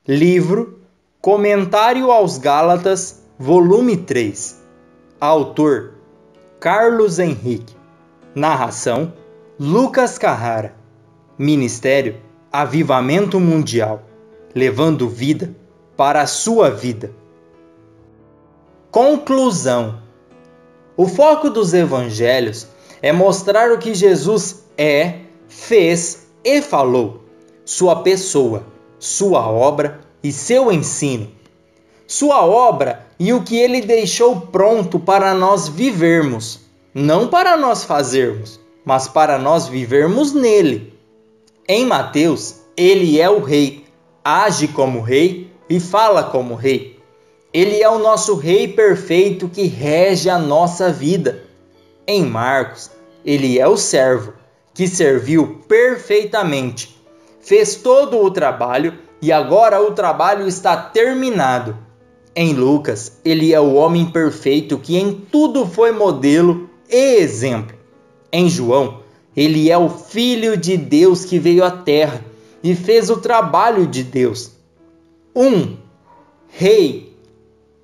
Livro Comentário aos Gálatas, volume 3. Autor Carlos Henrique. Narração Lucas Carrara. Ministério Avivamento Mundial, levando vida para a sua vida. Conclusão. O foco dos evangelhos é mostrar o que Jesus é, fez e falou, sua pessoa, sua obra e seu ensino. Sua obra e o que ele deixou pronto para nós vivermos, não para nós fazermos, mas para nós vivermos nele. Em Mateus, ele é o rei, age como rei e fala como rei. Ele é o nosso rei perfeito que rege a nossa vida. Em Marcos, ele é o servo que serviu perfeitamente, fez todo o trabalho e agora o trabalho está terminado. Em Lucas, ele é o homem perfeito que em tudo foi modelo e exemplo. Em João, ele é o Filho de Deus que veio à terra e fez o trabalho de Deus. Rei.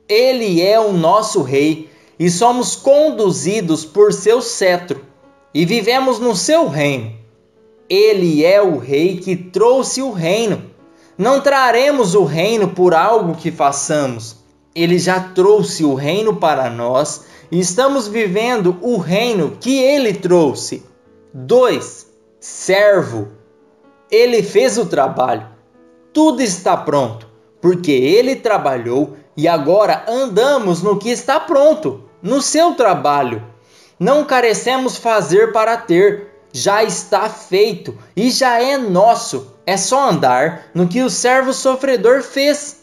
Ele é o nosso rei e somos conduzidos por seu cetro e vivemos no seu reino. Ele é o rei que trouxe o reino. Não traremos o reino por algo que façamos. Ele já trouxe o reino para nós e estamos vivendo o reino que ele trouxe. 2. Servo. Ele fez o trabalho. Tudo está pronto, porque ele trabalhou e agora andamos no que está pronto, no seu trabalho. Não carecemos fazer para ter, já está feito e já é nosso. É só andar no que o servo sofredor fez.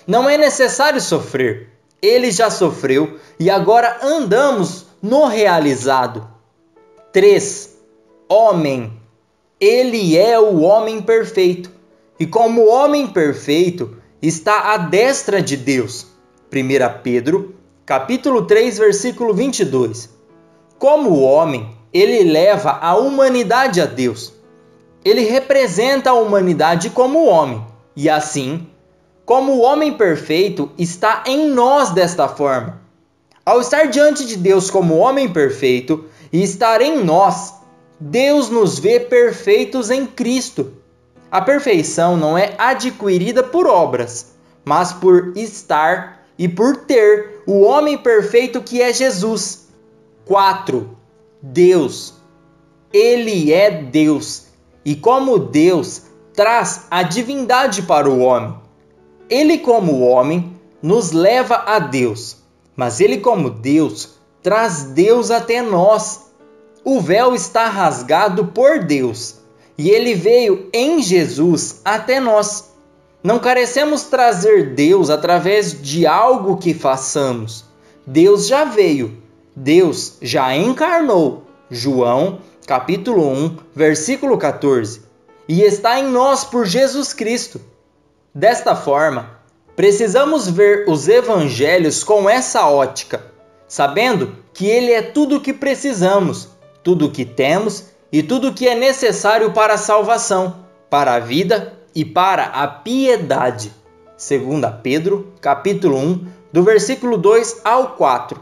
Não é necessário sofrer. Ele já sofreu e agora andamos no realizado. 3. Homem. Ele é o homem perfeito. E como homem perfeito, está à destra de Deus. 1 Pedro, capítulo 3, versículo 22. Como homem, ele leva a humanidade a Deus. Ele representa a humanidade como homem. E assim, como o homem perfeito está em nós desta forma. Ao estar diante de Deus como homem perfeito e estar em nós, Deus nos vê perfeitos em Cristo. A perfeição não é adquirida por obras, mas por estar e por ter o homem perfeito que é Jesus. 4. Deus. Ele é Deus e como Deus traz a divindade para o homem. Ele como homem nos leva a Deus, mas ele como Deus traz Deus até nós. O véu está rasgado por Deus e ele veio em Jesus até nós. Não carecemos trazer Deus através de algo que façamos. Deus já veio, Deus já encarnou. João, capítulo 1, versículo 14. E está em nós por Jesus Cristo. Desta forma, precisamos ver os evangelhos com essa ótica, sabendo que ele é tudo o que precisamos, tudo o que temos e tudo o que é necessário para a salvação, para a vida e para a piedade. 2 Pedro, capítulo 1, do versículo 2 ao 4.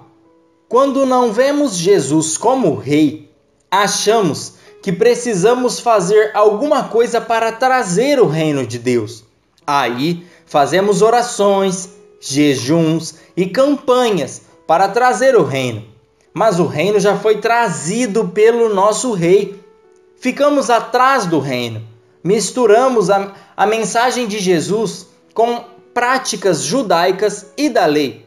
Quando não vemos Jesus como rei, achamos que precisamos fazer alguma coisa para trazer o reino de Deus. Aí, fazemos orações, jejuns e campanhas para trazer o reino. Mas o reino já foi trazido pelo nosso rei. Ficamos atrás do reino. Misturamos a mensagem de Jesus com práticas judaicas e da lei.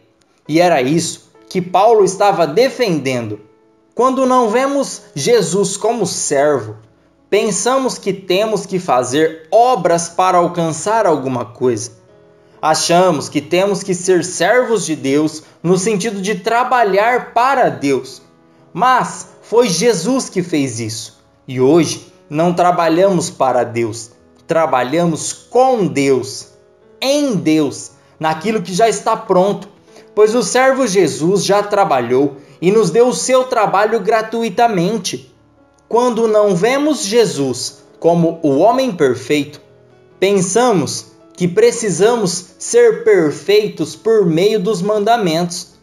E era isso que Paulo estava defendendo. Quando não vemos Jesus como servo, pensamos que temos que fazer obras para alcançar alguma coisa. Achamos que temos que ser servos de Deus no sentido de trabalhar para Deus. Mas foi Jesus que fez isso. E hoje não trabalhamos para Deus, trabalhamos com Deus, em Deus, naquilo que já está pronto. Pois o servo Jesus já trabalhou e nos deu o seu trabalho gratuitamente. Quando não vemos Jesus como o homem perfeito, pensamos que precisamos ser perfeitos por meio dos mandamentos.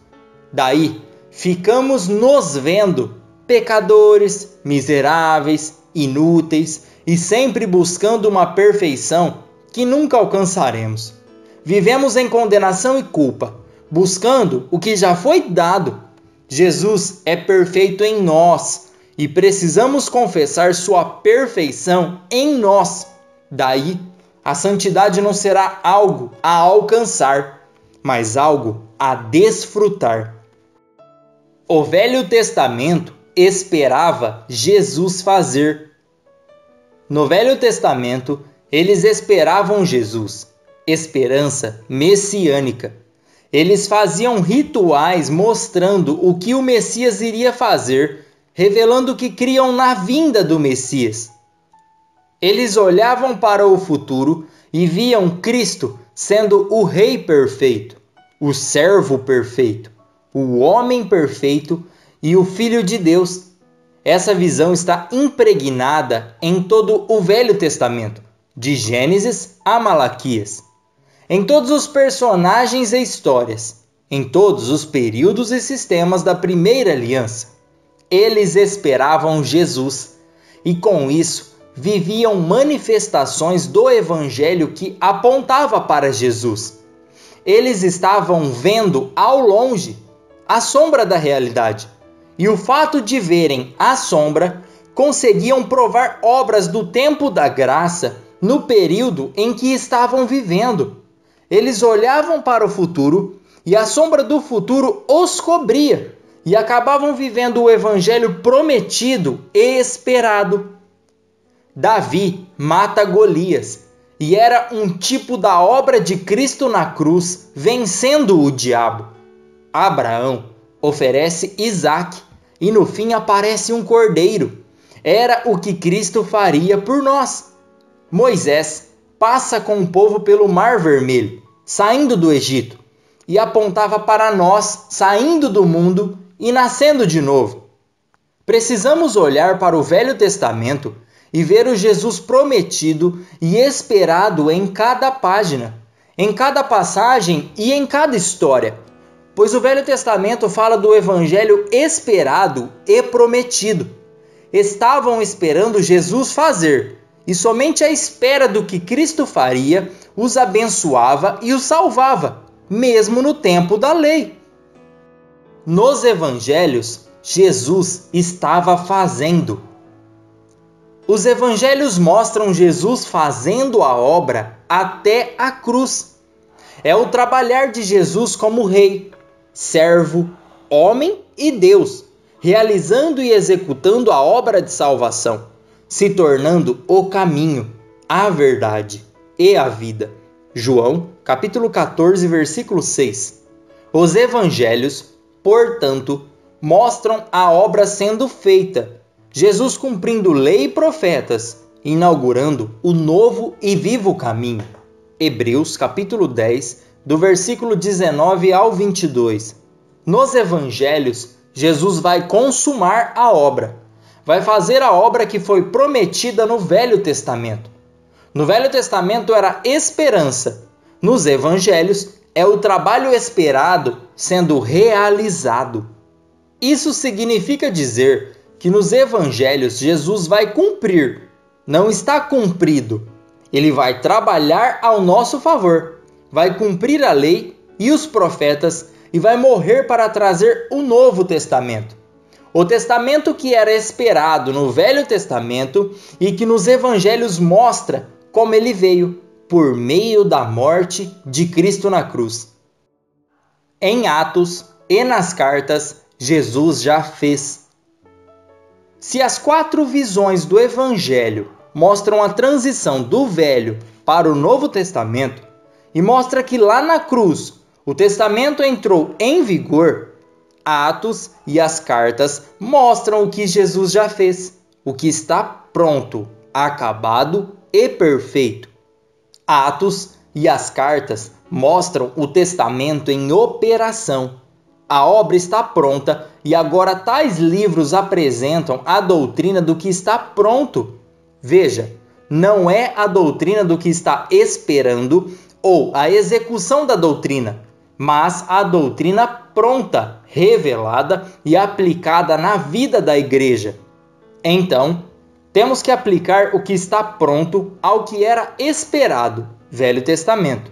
Daí, ficamos nos vendo pecadores, miseráveis, inúteis e sempre buscando uma perfeição que nunca alcançaremos. Vivemos em condenação e culpa, buscando o que já foi dado. Jesus é perfeito em nós e precisamos confessar sua perfeição em nós. Daí, a santidade não será algo a alcançar, mas algo a desfrutar. O Velho Testamento esperava Jesus fazer. No Velho Testamento, eles esperavam Jesus, esperança messiânica. Eles faziam rituais mostrando o que o Messias iria fazer, revelando que criam na vinda do Messias. Eles olhavam para o futuro e viam Cristo sendo o Rei perfeito, o servo perfeito, o homem perfeito e o Filho de Deus. Essa visão está impregnada em todo o Velho Testamento, de Gênesis a Malaquias. Em todos os personagens e histórias, em todos os períodos e sistemas da primeira aliança, eles esperavam Jesus e com isso viviam manifestações do Evangelho que apontava para Jesus. Eles estavam vendo ao longe a sombra da realidade e o fato de verem a sombra conseguiam provar obras do tempo da graça no período em que estavam vivendo. Eles olhavam para o futuro e a sombra do futuro os cobria e acabavam vivendo o evangelho prometido e esperado. Davi mata Golias e era um tipo da obra de Cristo na cruz vencendo o diabo. Abraão oferece Isaque e no fim aparece um cordeiro. Era o que Cristo faria por nós. Moisés passa com o povo pelo Mar Vermelho, saindo do Egito, e apontava para nós, saindo do mundo e nascendo de novo. Precisamos olhar para o Velho Testamento e ver o Jesus prometido e esperado em cada página, em cada passagem e em cada história, pois o Velho Testamento fala do Evangelho esperado e prometido. Estavam esperando Jesus fazer, e somente a espera do que Cristo faria os abençoava e os salvava, mesmo no tempo da lei. Nos evangelhos, Jesus estava fazendo. Os evangelhos mostram Jesus fazendo a obra até a cruz. É o trabalhar de Jesus como rei, servo, homem e Deus, realizando e executando a obra de salvação, se tornando o caminho, a verdade e a vida. João, capítulo 14, versículo 6. Os evangelhos, portanto, mostram a obra sendo feita, Jesus cumprindo lei e profetas, inaugurando o novo e vivo caminho. Hebreus, capítulo 10, do versículo 19 ao 22. Nos evangelhos, Jesus vai consumar a obra. Vai fazer a obra que foi prometida no Velho Testamento. No Velho Testamento era esperança. Nos evangelhos é o trabalho esperado sendo realizado. Isso significa dizer que nos evangelhos Jesus vai cumprir, não está cumprido. Ele vai trabalhar ao nosso favor, vai cumprir a lei e os profetas e vai morrer para trazer o Novo Testamento. O testamento que era esperado no Velho Testamento e que nos evangelhos mostra como ele veio por meio da morte de Cristo na cruz. Em Atos e nas cartas, Jesus já fez. Se as 4 visões do Evangelho mostram a transição do Velho para o Novo Testamento e mostra que lá na cruz o Testamento entrou em vigor, Atos e as cartas mostram o que Jesus já fez, o que está pronto, acabado e perfeito. Atos e as cartas mostram o testamento em operação. A obra está pronta e agora tais livros apresentam a doutrina do que está pronto. Veja, não é a doutrina do que está esperando ou a execução da doutrina, mas a doutrina pronta, revelada e aplicada na vida da igreja. Então, temos que aplicar o que está pronto ao que era esperado, Velho Testamento,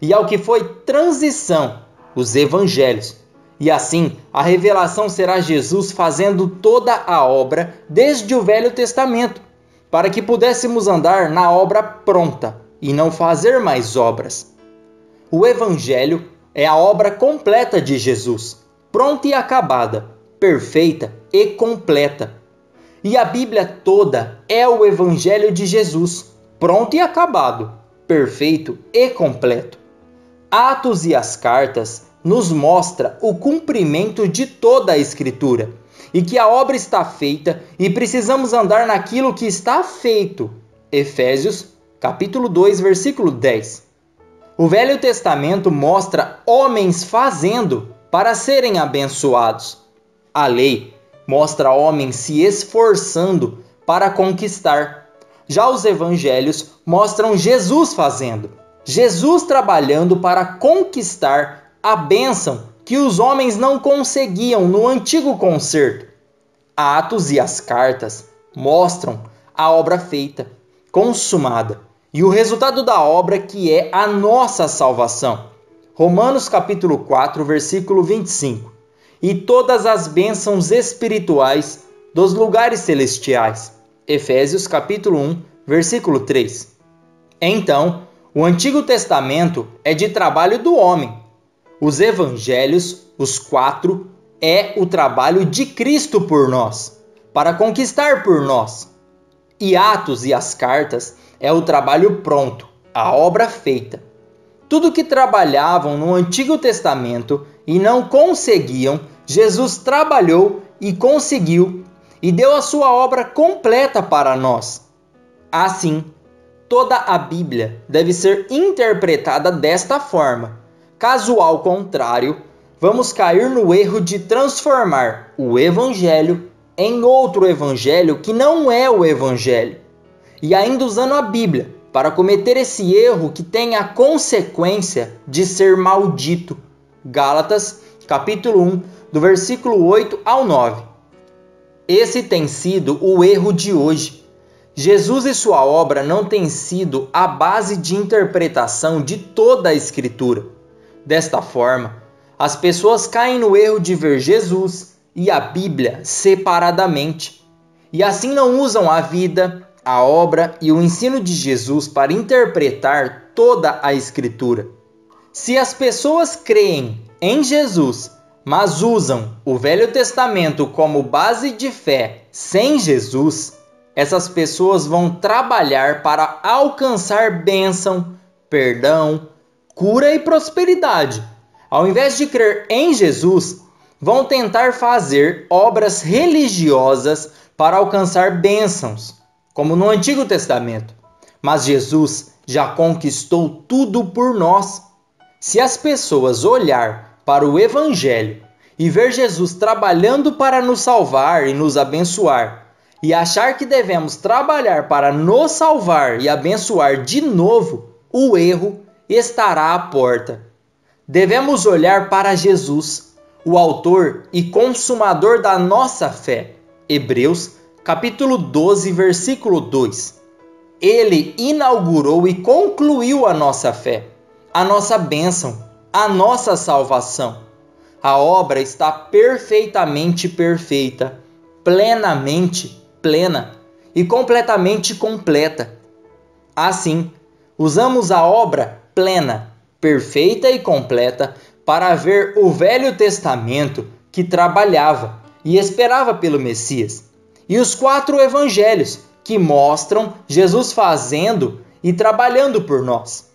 e ao que foi transição, os Evangelhos. E assim, a revelação será Jesus fazendo toda a obra desde o Velho Testamento, para que pudéssemos andar na obra pronta e não fazer mais obras. O Evangelho é a obra completa de Jesus, pronta e acabada, perfeita e completa. E a Bíblia toda é o Evangelho de Jesus, pronto e acabado, perfeito e completo. Atos e as cartas nos mostra o cumprimento de toda a Escritura, e que a obra está feita e precisamos andar naquilo que está feito. Efésios, capítulo 2, versículo 10. O Velho Testamento mostra homens fazendo para serem abençoados. A lei mostra homens se esforçando para conquistar. Já os evangelhos mostram Jesus fazendo, Jesus trabalhando para conquistar a bênção que os homens não conseguiam no antigo concerto. Atos e as cartas mostram a obra feita, consumada, e o resultado da obra que é a nossa salvação. Romanos capítulo 4, versículo 25. E todas as bênçãos espirituais dos lugares celestiais. Efésios capítulo 1, versículo 3. Então, o Antigo Testamento é de trabalho do homem. Os evangelhos, os 4, é o trabalho de Cristo por nós, para conquistar por nós. E Atos e as cartas é o trabalho pronto, a obra feita. Tudo que trabalhavam no Antigo Testamento e não conseguiam, Jesus trabalhou e conseguiu, e deu a sua obra completa para nós. Assim, toda a Bíblia deve ser interpretada desta forma. Caso ao contrário, vamos cair no erro de transformar o Evangelho em outro Evangelho que não é o Evangelho. E ainda usando a Bíblia para cometer esse erro que tem a consequência de ser maldito. Gálatas, capítulo 1, do versículo 8 ao 9. Esse tem sido o erro de hoje. Jesus e sua obra não têm sido a base de interpretação de toda a Escritura. Desta forma, as pessoas caem no erro de ver Jesus e a Bíblia separadamente, e assim não usam a vida, a obra e o ensino de Jesus para interpretar toda a Escritura. Se as pessoas creem em Jesus, mas usam o Velho Testamento como base de fé sem Jesus, essas pessoas vão trabalhar para alcançar bênção, perdão, cura e prosperidade. Ao invés de crer em Jesus, vão tentar fazer obras religiosas para alcançar bênçãos, como no Antigo Testamento. Mas Jesus já conquistou tudo por nós. Se as pessoas olhar para o Evangelho e ver Jesus trabalhando para nos salvar e nos abençoar, e achar que devemos trabalhar para nos salvar e abençoar de novo, o erro estará à porta. Devemos olhar para Jesus, o autor e consumador da nossa fé. Hebreus, capítulo 12, versículo 2. Ele inaugurou e concluiu a nossa fé, a nossa bênção, a nossa salvação. A obra está perfeitamente perfeita, plenamente plena e completamente completa. Assim, usamos a obra plena, perfeita e completa para ver o Velho Testamento que trabalhava e esperava pelo Messias, e os 4 evangelhos que mostram Jesus fazendo e trabalhando por nós.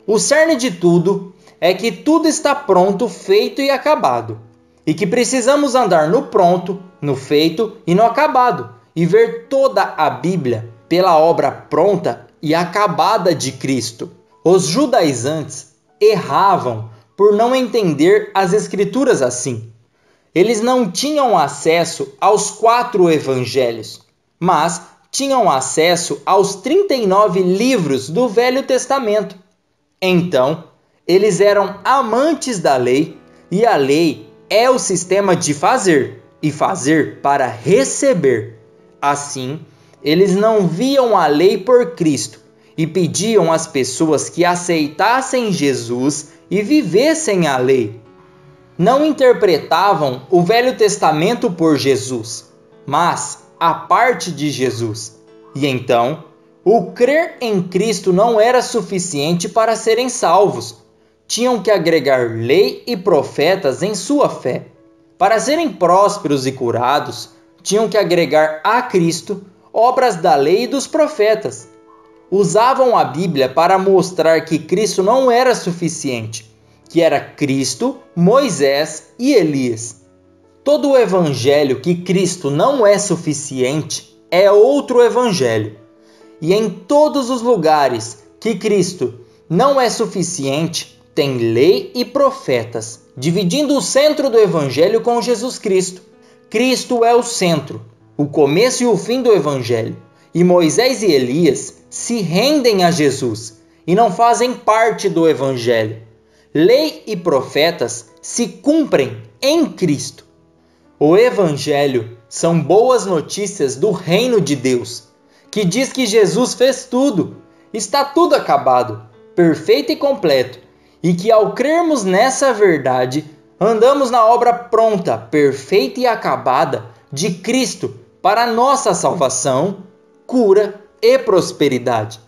O cerne de tudo é que tudo está pronto, feito e acabado, e que precisamos andar no pronto, no feito e no acabado, e ver toda a Bíblia pela obra pronta e acabada de Cristo. Os judaizantes erravam por não entender as Escrituras assim. Eles não tinham acesso aos 4 evangelhos, mas tinham acesso aos 39 livros do Velho Testamento. Então, eles eram amantes da lei, e a lei é o sistema de fazer, e fazer para receber. Assim, eles não viam a lei por Cristo e pediam às pessoas que aceitassem Jesus e vivessem a lei. Não interpretavam o Velho Testamento por Jesus, mas a parte de Jesus. E então, o crer em Cristo não era suficiente para serem salvos. Tinham que agregar lei e profetas em sua fé. Para serem prósperos e curados, tinham que agregar a Cristo obras da lei e dos profetas. Usavam a Bíblia para mostrar que Cristo não era suficiente, que era Cristo, Moisés e Elias. Todo o evangelho que Cristo não é suficiente é outro evangelho. E em todos os lugares que Cristo não é suficiente, tem lei e profetas, dividindo o centro do evangelho com Jesus Cristo. Cristo é o centro, o começo e o fim do evangelho. E Moisés e Elias se rendem a Jesus e não fazem parte do evangelho. Lei e profetas se cumprem em Cristo. O Evangelho são boas notícias do reino de Deus, que diz que Jesus fez tudo, está tudo acabado, perfeito e completo, e que ao crermos nessa verdade, andamos na obra pronta, perfeita e acabada de Cristo para nossa salvação, cura e prosperidade.